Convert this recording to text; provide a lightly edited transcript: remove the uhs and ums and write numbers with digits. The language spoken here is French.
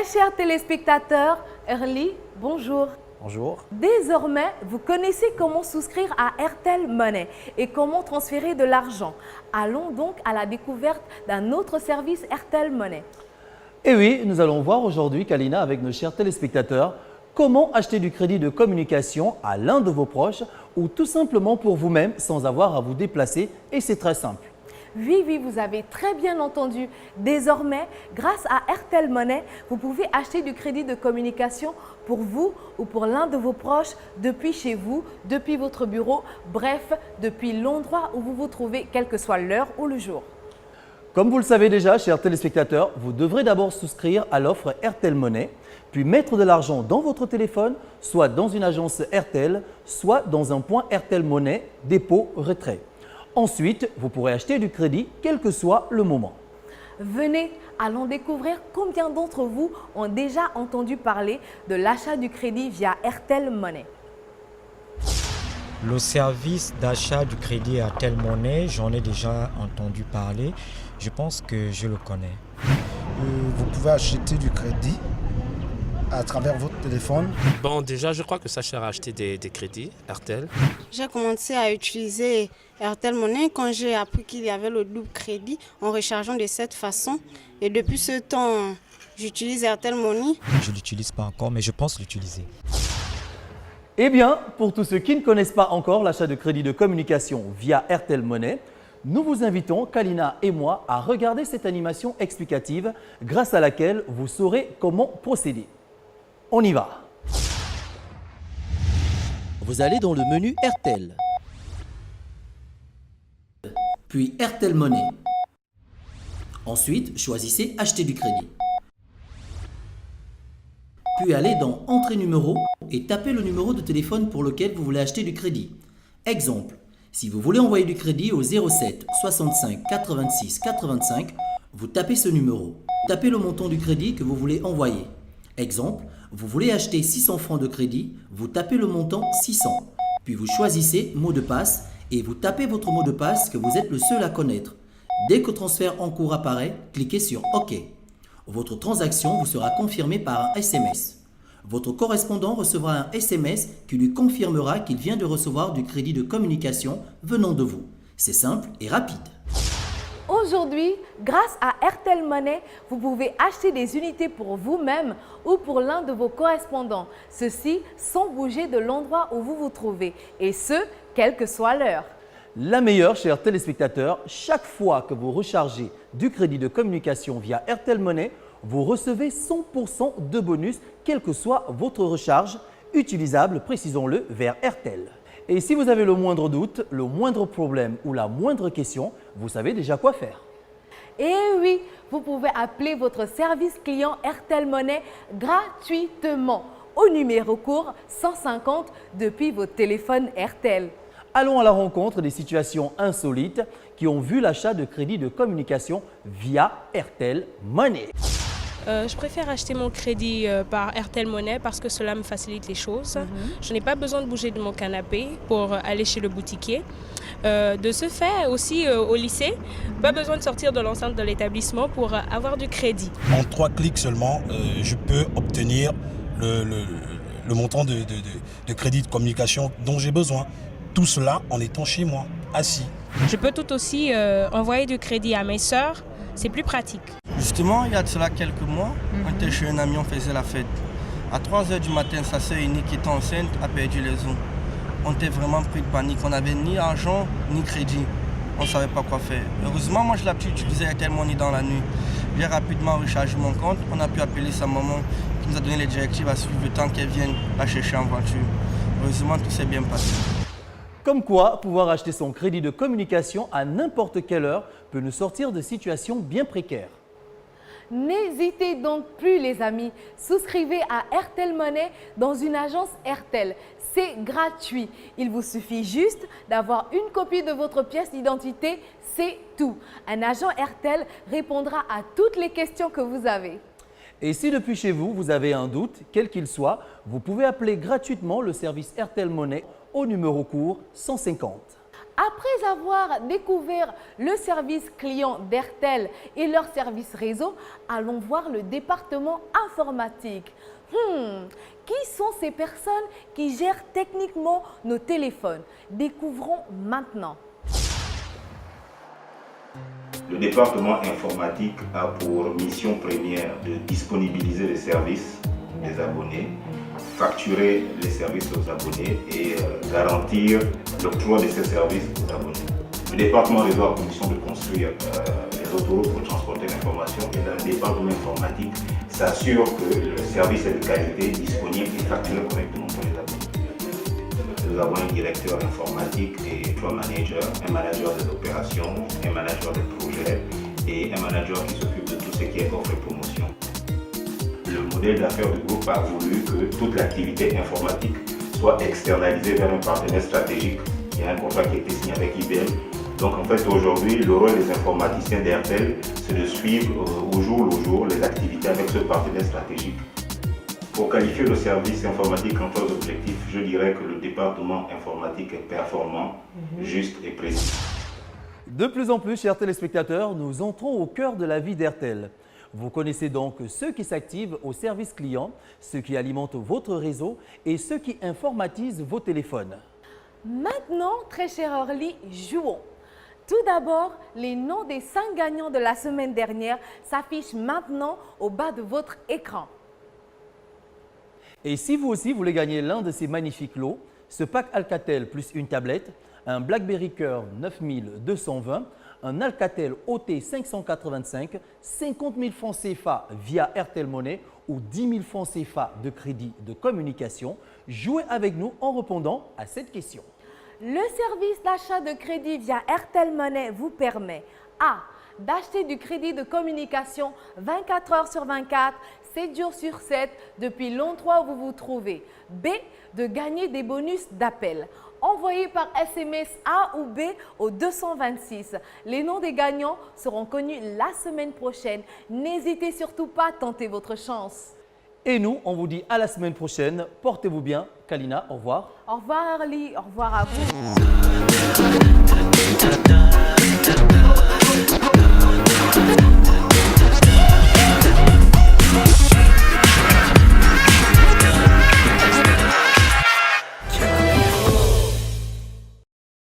Très chers téléspectateurs, Early, bonjour. Bonjour. Désormais, vous connaissez comment souscrire à Airtel Money et comment transférer de l'argent. Allons donc à la découverte d'un autre service Airtel Money. Et oui, nous allons voir aujourd'hui, Kalina, avec nos chers téléspectateurs, comment acheter du crédit de communication à l'un de vos proches ou tout simplement pour vous-même sans avoir à vous déplacer, et c'est très simple. Oui, vous avez très bien entendu. Désormais, grâce à Airtel Money, vous pouvez acheter du crédit de communication pour vous ou pour l'un de vos proches depuis chez vous, depuis votre bureau, bref, depuis l'endroit où vous vous trouvez, quelle que soit l'heure ou le jour. Comme vous le savez déjà, chers téléspectateurs, vous devrez d'abord souscrire à l'offre Airtel Money, puis mettre de l'argent dans votre téléphone, soit dans une agence Airtel, soit dans un point Airtel Money, dépôt-retrait. Ensuite, vous pourrez acheter du crédit, quel que soit le moment. Venez, allons découvrir combien d'entre vous ont déjà entendu parler de l'achat du crédit via Airtel Money. Le service d'achat du crédit Airtel Money, j'en ai déjà entendu parler. Je pense que je le connais. Vous pouvez acheter du crédit à travers votre téléphone. Bon, déjà, je crois que ça sert à acheter des crédits, Airtel. J'ai commencé à utiliser Airtel Money quand j'ai appris qu'il y avait le double crédit en rechargeant de cette façon. Et depuis ce temps, j'utilise Airtel Money. Je ne l'utilise pas encore, mais je pense l'utiliser. Eh bien, pour tous ceux qui ne connaissent pas encore l'achat de crédit de communication via Airtel Money, nous vous invitons, Kalina et moi, à regarder cette animation explicative grâce à laquelle vous saurez comment procéder. On y va. Vous allez dans le menu Airtel, puis Airtel Money. Ensuite, choisissez Acheter du crédit. Puis allez dans Entrée numéro et tapez le numéro de téléphone pour lequel vous voulez acheter du crédit. Exemple, si vous voulez envoyer du crédit au 07 65 86 85, vous tapez ce numéro. Tapez le montant du crédit que vous voulez envoyer. Exemple, vous voulez acheter 600 francs de crédit, vous tapez le montant 600. Puis vous choisissez mot de passe et vous tapez votre mot de passe que vous êtes le seul à connaître. Dès que le transfert en cours apparaît, cliquez sur OK. Votre transaction vous sera confirmée par un SMS. Votre correspondant recevra un SMS qui lui confirmera qu'il vient de recevoir du crédit de communication venant de vous. C'est simple et rapide. Aujourd'hui, grâce à Airtel Money, vous pouvez acheter des unités pour vous-même ou pour l'un de vos correspondants. Ceci sans bouger de l'endroit où vous vous trouvez et ce, quelle que soit l'heure. La meilleure, chers téléspectateurs, chaque fois que vous rechargez du crédit de communication via Airtel Money, vous recevez 100% de bonus, quelle que soit votre recharge, utilisable, précisons-le, vers Airtel. Et si vous avez le moindre doute, le moindre problème ou la moindre question, vous savez déjà quoi faire. Et oui, vous pouvez appeler votre service client Airtel Money gratuitement au numéro court 150 depuis votre téléphone Airtel. Allons à la rencontre des situations insolites qui ont vu l'achat de crédit de communication via Airtel Money. Je préfère acheter mon crédit par Airtel Money parce que cela me facilite les choses. Je n'ai pas besoin de bouger de mon canapé pour aller chez le boutiquier. De ce fait, aussi au lycée, pas besoin de sortir de l'enceinte de l'établissement pour avoir du crédit. En 3 clics seulement, je peux obtenir le montant de crédit de communication dont j'ai besoin. Tout cela en étant chez moi, assis. Je peux tout aussi envoyer du crédit à mes sœurs. C'est plus pratique. Justement, il y a de cela quelques mois, on était chez un ami, on faisait la fête. À 3 h du matin, sa sœur aînée qui était enceinte a perdu les os. On était vraiment pris de panique. On n'avait ni argent ni crédit. On ne savait pas quoi faire. Heureusement, moi, je l'ai pu utiliser Airtel Money dans la nuit. J'ai rapidement rechargé mon compte. On a pu appeler sa maman qui nous a donné les directives à suivre le temps qu'elle vienne la chercher en voiture. Heureusement, tout s'est bien passé. Comme quoi, pouvoir acheter son crédit de communication à n'importe quelle heure peut nous sortir de situations bien précaires. N'hésitez donc plus les amis, souscrivez à Airtel Money dans une agence Airtel. C'est gratuit. Il vous suffit juste d'avoir une copie de votre pièce d'identité, c'est tout. Un agent Airtel répondra à toutes les questions que vous avez. Et si depuis chez vous, vous avez un doute, quel qu'il soit, vous pouvez appeler gratuitement le service Airtel Money au numéro court 150. Après avoir découvert le service client d'Airtel et leur service réseau, allons voir le département informatique. Qui sont ces personnes qui gèrent techniquement nos téléphones? Découvrons maintenant. Le département informatique a pour mission première de disponibiliser les services des abonnés, facturer les services aux abonnés et garantir l'octroi de ces services aux abonnés. Le département réseau a pour mission de construire les autoroutes pour transporter l'information et dans le département informatique s'assure que le service est de qualité, disponible et facturé correctement pour les abonnés. Nous avons un directeur informatique et 3 managers, un manager des opérations, un manager des projets et un manager qui s'occupe de tout ce qui est offre et promotion. Le modèle d'affaires du groupe a voulu que toute l'activité informatique soit externalisée vers un partenaire stratégique. Il y a un contrat qui a été signé avec IBM. Donc en fait aujourd'hui, le rôle des informaticiens d'Airtel, c'est de suivre au jour le jour les activités avec ce partenaire stratégique. Pour qualifier le service informatique en 3 objectifs, je dirais que le département informatique est performant, juste et précis. De plus en plus, chers téléspectateurs, nous entrons au cœur de la vie d'Airtel. Vous connaissez donc ceux qui s'activent au service client, ceux qui alimentent votre réseau et ceux qui informatisent vos téléphones. Maintenant, très cher Orly, jouons. Tout d'abord, les noms des 5 gagnants de la semaine dernière s'affichent maintenant au bas de votre écran. Et si vous aussi voulez gagner l'un de ces magnifiques lots, ce pack Alcatel plus une tablette, un BlackBerry Curve 9220, un Alcatel OT 585, 50 000 francs CFA via Airtel Money ou 10 000 francs CFA de crédit de communication, jouez avec nous en répondant à cette question. Le service d'achat de crédit via Airtel Money vous permet A. D'acheter du crédit de communication 24 heures sur 24, 7 jours sur 7 depuis l'endroit où vous vous trouvez. B. De gagner des bonus d'appel. Envoyez par SMS A ou B au 226. Les noms des gagnants seront connus la semaine prochaine. N'hésitez surtout pas à tenter votre chance. Et nous, on vous dit à la semaine prochaine. Portez-vous bien. Kalina, au revoir. Au revoir Orly, au revoir à vous.